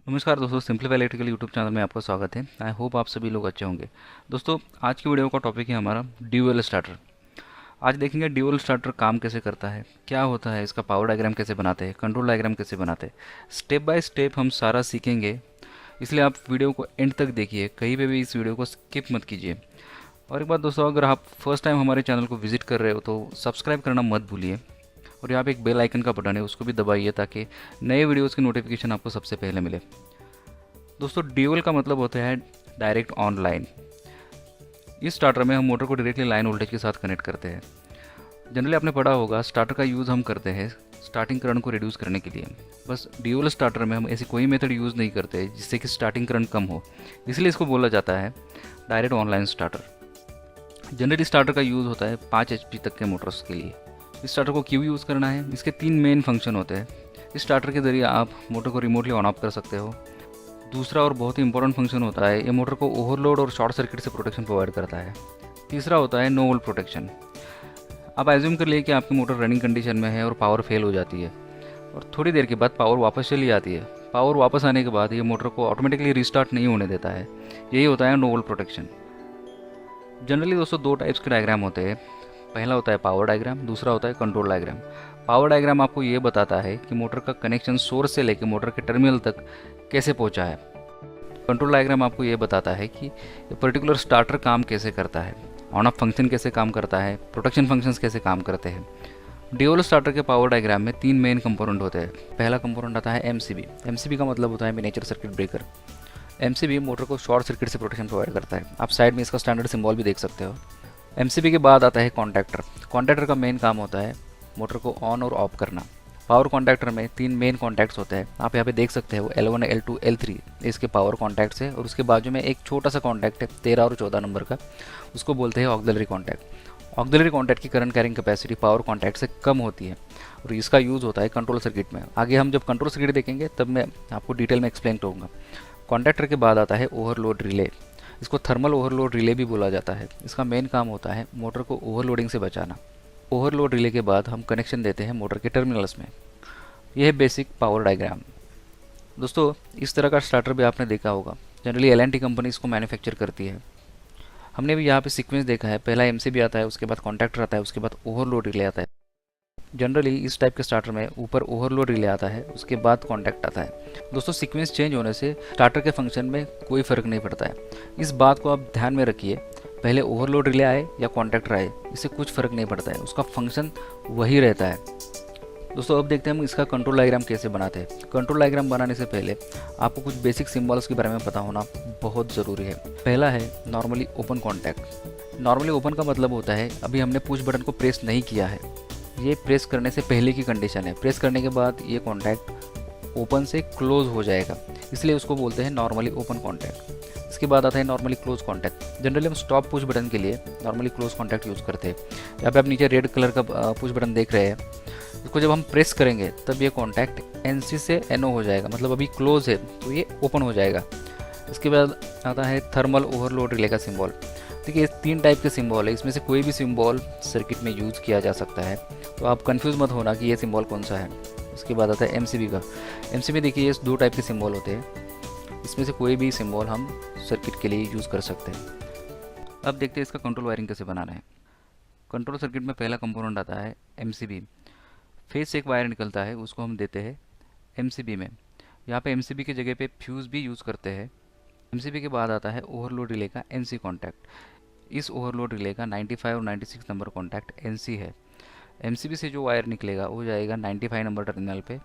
नमस्कार दोस्तों, simplify electrical YouTube channel में आपका स्वागत है। आई होप आप सभी लोग अच्छे होंगे। दोस्तों, आज की वीडियो का टॉपिक है हमारा ड्यूअल स्टार्टर। आज देखेंगे ड्यूअल स्टार्टर काम कैसे करता है, क्या होता है, इसका पावर डायग्राम कैसे बनाते हैं, कंट्रोल डायग्राम कैसे बनाते हैं। स्टेप बाय स्टेप हम सारा सीखेंगे, इसलिए आप वीडियो को एंड तक देखिए, कहीं पे भी इस वीडियो को स्किप मत कीजिए। और एक बात दोस्तों, अगर आप फर्स्ट टाइम हमारे चैनल को विजिट कर रहे हो तो सब्सक्राइब करना मत भूलिए। और यहाँ पे एक बेल आइकन का बटन है, उसको भी दबाइए ताकि नए वीडियोज़ की नोटिफिकेशन आपको सबसे पहले मिले। दोस्तों, ड्यूअल का मतलब होता है डायरेक्ट ऑन लाइन। इस स्टार्टर में हम मोटर को डायरेक्टली लाइन वोल्टेज के साथ कनेक्ट करते हैं। जनरली आपने पढ़ा होगा, स्टार्टर का यूज़ हम करते हैं स्टार्टिंग करंट को रिड्यूस करने के लिए। बस ड्यूअल स्टार्टर में हम ऐसी कोई मेथड यूज़ नहीं करते जिससे कि स्टार्टिंग करंट कम हो, इसलिए इसको बोला जाता है direct online starter. Generally starter का यूज़ होता है 5 HP तक के मोटर्स के लिए। इस स्टार्टर को क्यों यूज़ करना है, इसके 3 मेन फंक्शन होते हैं। इस स्टार्टर के ज़रिए आप मोटर को रिमोटली ऑन ऑफ कर सकते हो। दूसरा और बहुत ही इंपॉर्टेंट फंक्शन होता है, ये मोटर को ओवरलोड और शॉर्ट सर्किट से प्रोटेक्शन प्रोवाइड करता है। तीसरा होता है नो वोल्ट प्रोटेक्शन। आप एज्यूम कर लिए कि आपकी मोटर रनिंग कंडीशन में है और पावर फेल हो जाती है और थोड़ी देर के बाद पावर वापस चली आती है। पावर वापस आने के बाद ये मोटर को ऑटोमेटिकली रिस्टार्ट नहीं होने देता है। यही होता है नो वोल्ट प्रोटेक्शन। जनरली दोस्तों 2 टाइप्स के डायग्राम होते हैं। पहला होता है पावर डायग्राम, दूसरा होता है कंट्रोल डायग्राम। पावर डायग्राम आपको ये बताता है कि मोटर का कनेक्शन सोर्स से लेकर मोटर के टर्मिनल तक कैसे पहुंचा है। कंट्रोल डायग्राम आपको ये बताता है कि ये पर्टिकुलर स्टार्टर काम कैसे करता है, ऑन ऑफ फंक्शन कैसे काम करता है, प्रोटेक्शन फंक्शंस कैसे काम करते हैं। ड्यूअल स्टार्टर के पावर डायग्राम में 3 मेन कंपोनेंट होते हैं। पहला कंपोनेंट आता है एमसीबी। एमसीबी का मतलब होता है miniature circuit breaker. MCB motor को शॉर्ट सर्किट से प्रोटेक्शन प्रोवाइड करता है। आप साइड में इसका स्टैंडर्ड सिंबल भी देख सकते हो। एमसीबी के बाद आता है कॉन्टैक्टर। कॉन्टैक्टर का मेन काम होता है मोटर को ऑन और ऑफ करना। पावर कॉन्टैक्टर में 3 मेन कॉन्टैक्ट्स होते हैं। आप यहाँ पे देख सकते हो L1, L2, L3 इसके पावर कॉन्टैक्ट्स है। और उसके बाजू में एक छोटा सा कॉन्टैक्ट है 13 और 14 नंबर का, उसको बोलते हैं ऑक्सिलरी कॉन्टैक्ट। ऑक्सिलरी कॉन्टैक्ट की current carrying capacity power contact से कम होती है और इसका यूज़ होता है कंट्रोल सर्किट में। आगे हम जब कंट्रोल सर्किट देखेंगे तब मैं आपको डिटेल में एक्सप्लेन करूँगा। कॉन्टैक्टर के बाद आता है ओवरलोड रिले। इसको थर्मल ओवरलोड रिले भी बोला जाता है। इसका मेन काम होता है मोटर को ओवरलोडिंग से बचाना। ओवरलोड रिले के बाद हम कनेक्शन देते हैं मोटर के टर्मिनल्स में। यह है बेसिक पावर डायग्राम। दोस्तों, इस तरह का स्टार्टर भी आपने देखा होगा। जनरली L&T कंपनी इसको मैन्युफैक्चर करती है। हमने भी यहाँ पे सीक्वेंस देखा है, पहला एमसीबी आता है, उसके बाद कॉन्टैक्टर आता है, उसके बाद ओवरलोड रिले आता है। जनरली इस टाइप के स्टार्टर में ऊपर ओवरलोड रिले आता है, उसके बाद कॉन्टैक्ट आता है। दोस्तों, सीक्वेंस चेंज होने से स्टार्टर के फंक्शन में कोई फ़र्क नहीं पड़ता है। इस बात को आप ध्यान में रखिए, पहले ओवरलोड रिले आए या कॉन्टैक्टर आए, इससे कुछ फ़र्क नहीं पड़ता है, उसका फंक्शन वही रहता है। दोस्तों, अब देखते हैं हम इसका कंट्रोल डायग्राम कैसे बनाते हैं। कंट्रोल डायग्राम बनाने से पहले आपको कुछ बेसिक सिंबल्स के बारे में पता होना बहुत ज़रूरी है। पहला है normally open contact. Normally open का मतलब होता है अभी हमने पुश बटन को प्रेस नहीं किया है, ये प्रेस करने से पहले की कंडीशन है। प्रेस करने के बाद ये कॉन्टैक्ट ओपन से क्लोज हो जाएगा, इसलिए उसको बोलते हैं नॉर्मली ओपन कॉन्टैक्ट। इसके बाद आता है नॉर्मली क्लोज कॉन्टैक्ट। जनरली हम स्टॉप पुश बटन के लिए नॉर्मली क्लोज कॉन्टैक्ट यूज़ करते हैं। यहाँ पे आप नीचे रेड कलर का पुश बटन देख रहे हैं, इसको जब हम प्रेस करेंगे तब ये कॉन्टैक्ट NC से NO हो जाएगा, मतलब अभी क्लोज है तो ये ओपन हो जाएगा। इसके बाद आता है थर्मल ओवरलोड रिले का सिंबल। देखिए, 3 टाइप के सिंबल है, इसमें से कोई भी सिंबल सर्किट में यूज़ किया जा सकता है, तो आप कंफ्यूज मत होना कि ये सिंबल कौन सा है। उसके बाद आता है एमसीबी का। एमसीबी देखिए, ये 2 टाइप के सिंबल होते हैं, इसमें से कोई भी सिंबल हम सर्किट के लिए यूज़ कर सकते हैं। अब देखते हैं इसका कंट्रोल वायरिंग कैसे बनाना है। कंट्रोल सर्किट में पहला कंपोनेंट आता है एमसीबी। फेज से एक वायर निकलता है, उसको हम देते हैं एमसीबी में। यहाँ पे एमसीबी की जगह पे फ्यूज़ भी यूज़ करते हैं। एमसीबी के बाद आता है ओवरलोड रिले का NC कॉन्टैक्ट। इस ओवरलोड रिले का 95 और 96 नंबर कॉन्टैक्ट NC है। एमसीबी से जो वायर निकलेगा वो जाएगा 95 नंबर टर्मिनल पे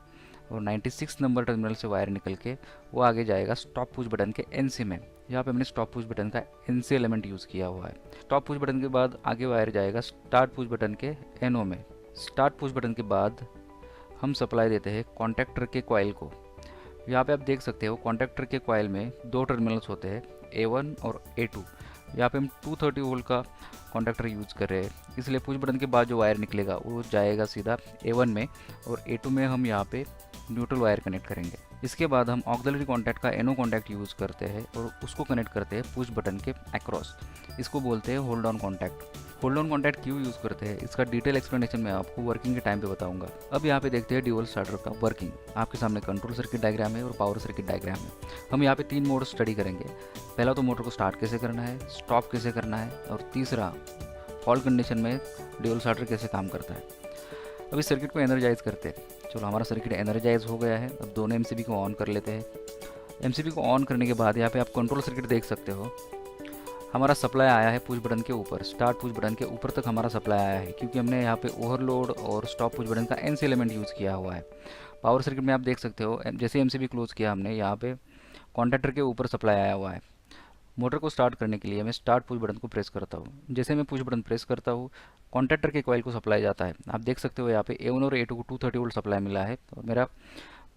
और 96 नंबर टर्मिनल से वायर निकल के वो आगे जाएगा स्टॉप पुश बटन के NC में। यहाँ पे हमने स्टॉप पुश बटन का NC एलिमेंट यूज़ किया हुआ है। स्टॉप पुश बटन के बाद आगे वायर जाएगा स्टार्ट पुश बटन के NO में। स्टार्ट पुश बटन के बाद हम सप्लाई देते हैं कॉन्टैक्टर के कॉइल को। यहाँ पे आप देख सकते हो कॉन्टैक्टर के कॉइल में 2 टर्मिनल्स होते हैं, A1 और A2। यहाँ पे हम 230 वोल्ट का कॉन्टैक्टर यूज़ कर रहे हैं, इसलिए पुश बटन के बाद जो वायर निकलेगा वो जाएगा सीधा A1 में और A2 में हम यहाँ पे न्यूट्रल वायर कनेक्ट करेंगे। इसके बाद हम ऑक्सिलरी कॉन्टैक्ट का NO कॉन्टैक्ट यूज़ करते हैं और उसको कनेक्ट करते हैं पुश बटन के अक्रॉस। इसको बोलते हैं hold on contact. Hold on contact क्यों यूज़ करते हैं इसका डिटेल एक्सप्लेनेशन मैं आपको वर्किंग के टाइम पे बताऊंगा। अब यहाँ पे देखते हैं ड्यूअल स्टार्टर का वर्किंग। आपके सामने कंट्रोल सर्किट डायग्राम है और पावर सर्किट डायग्राम है। हम यहाँ पे 3 मोड स्टडी करेंगे। पहला तो मोटर को स्टार्ट कैसे करना है, स्टॉप कैसे करना है, और तीसरा फॉल्ट कंडीशन में ड्यूअल स्टार्टर कैसे काम करता है। अब इस सर्किट को एनर्जाइज करते हैं। चलो हमारा सर्किट एनर्जाइज हो गया है। अब दोनों एमसीबी को ऑन कर लेते हैं। एमसीबी को ऑन करने के बाद यहाँ पे आप कंट्रोल सर्किट देख सकते हो। हमारा सप्लाई आया है पुश बटन के ऊपर, स्टार्ट पुश बटन के ऊपर तक हमारा सप्लाई आया है, क्योंकि हमने यहाँ पे ओवरलोड और स्टॉप पुश बटन का एनसी एलिमेंट यूज़ किया हुआ है। पावर सर्किट में आप देख सकते हो जैसे एमसीबी क्लोज किया हमने, यहाँ पे कॉन्टैक्टर के ऊपर सप्लाई आया हुआ है। मोटर को स्टार्ट करने के लिए मैं स्टार्ट पुश बटन को प्रेस करता हूँ। जैसे मैं पुश बटन प्रेस करता हूँ कॉन्टैक्टर के कॉइल को सप्लाई जाता है। आप देख सकते हो यहाँ पे A1 और A2 को 230 वोल्ट सप्लाई मिला है और मेरा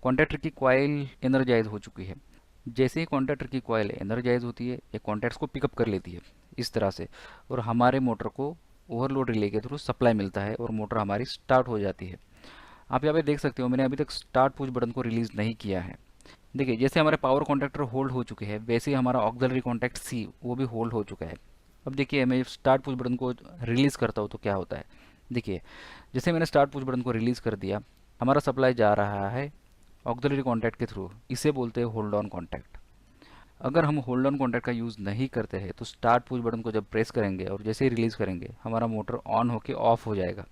कॉन्टैक्टर की कॉइल एनर्जाइज हो चुकी है। जैसे ही कॉन्टैक्टर की कॉइल एनर्जाइज होती है ये कॉन्टैक्ट्स को पिकअप कर लेती है इस तरह से, और हमारे मोटर को ओवरलोड रिले के थ्रू सप्लाई मिलता है और मोटर हमारी स्टार्ट हो जाती है। आप यहाँ पे देख सकते हो मैंने अभी तक स्टार्ट पुश बटन को रिलीज़ नहीं किया है। देखिए जैसे हमारे पावर कॉन्टैक्टर होल्ड हो चुके हैं वैसे ही हमारा ऑक्सिलरी कॉन्टैक्ट C वो भी होल्ड हो चुका है। अब देखिए मैं स्टार्ट पुश बटन को रिलीज़ करता हूँ तो क्या होता है। देखिए जैसे मैंने स्टार्ट पुश बटन को रिलीज़ कर दिया, हमारा सप्लाई जा रहा है ऑक्सिलरी कॉन्टैक्ट के थ्रू। इसे बोलते हैं होल्ड ऑन कॉन्टैक्ट। अगर हम होल्ड ऑन कॉन्टैक्ट का यूज़ नहीं करते हैं तो स्टार्ट पुश बटन को जब प्रेस करेंगे और जैसे ही रिलीज़ करेंगे हमारा मोटर ऑन होकर ऑफ हो जाएगा।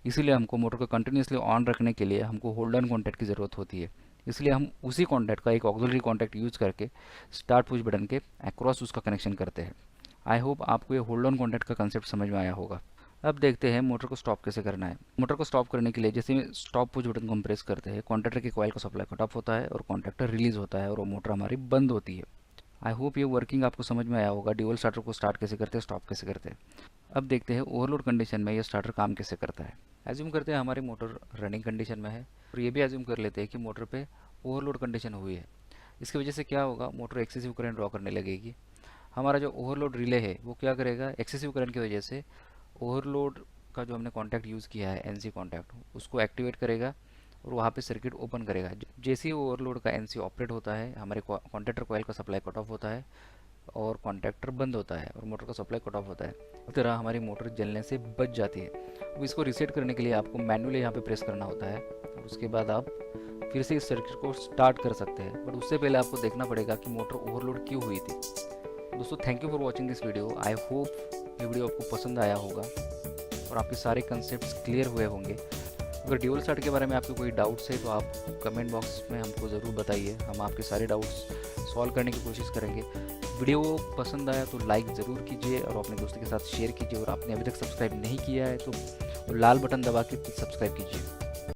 इसीलिए हमको मोटर को कंटिन्यूसली ऑन रखने के लिए हमको होल्ड ऑन कॉन्टैक्ट की ज़रूरत होती है। इसलिए हम उसी कॉन्टैक्ट का एक ऑक्सिलरी कॉन्टैक्ट यूज़ करके स्टार्ट पुश बटन के अक्रॉस उसका कनेक्शन करते हैं। आई होप आपको ये होल्ड ऑन कॉन्टैक्ट का कंसेप्ट समझ में आया होगा। अब देखते हैं मोटर को स्टॉप कैसे करना है। मोटर को स्टॉप करने के लिए जैसे स्टॉप पुश बटन को हम प्रेस करते हैं कॉन्टैक्टर के कॉइल का सप्लाई कट ऑफ होता है और कॉन्टैक्टर रिलीज होता है और वो मोटर हमारी बंद होती है। आई होप ये वर्किंग आपको समझ में आया होगा। ड्यूअल स्टार्टर को स्टार्ट कैसे करते हैं, स्टॉप कैसे करते हैं। अब देखते हैं ओवरलोड कंडीशन में ये स्टार्टर काम कैसे करता है। एज्यूम करते हैं हमारी मोटर रनिंग कंडीशन में है और ये भी एज्यूम कर लेते हैं कि मोटर पे ओवरलोड कंडीशन हुई है। इसकी वजह से क्या होगा, मोटर एक्सेसिव करंट ड्रॉ करने लगेगी। हमारा जो ओवरलोड रिले है वो क्या करेगा, एक्सेसिव करंट की वजह से ओवरलोड का जो हमने कॉन्टैक्ट यूज़ किया है एनसी कॉन्टैक्ट उसको एक्टिवेट करेगा और वहाँ पे सर्किट ओपन करेगा। जैसे ही ओवरलोड का एनसी ऑपरेट होता है हमारे कॉन्टैक्टर कॉइल का सप्लाई कट ऑफ होता है और कॉन्टैक्टर बंद होता है और मोटर का सप्लाई कट ऑफ होता है। इस तरह हमारी मोटर जलने से बच जाती है। अब इसको रीसेट करने के लिए आपको मैनुअली यहाँ पे प्रेस करना होता है और उसके बाद आप फिर से इस सर्किट को स्टार्ट कर सकते हैं। बट उससे पहले आपको देखना पड़ेगा कि मोटर ओवरलोड क्यों हुई थी। दोस्तों thank you for watching this video. I hope ये वीडियो आपको पसंद आया होगा और आपके सारे कंसेप्ट क्लियर हुए होंगे। अगर ड्यूअल स्टार्ट के बारे में आपके कोई डाउट्स है तो आप कमेंट बॉक्स में हमको ज़रूर बताइए। हम आपके सारे डाउट्स सॉल्व करने की कोशिश करेंगे। वीडियो पसंद आया तो लाइक ज़रूर कीजिए और अपने दोस्तों के साथ शेयर कीजिए। और आपने अभी तक सब्सक्राइब नहीं किया है तो लाल बटन दबा के सब्सक्राइब कीजिए।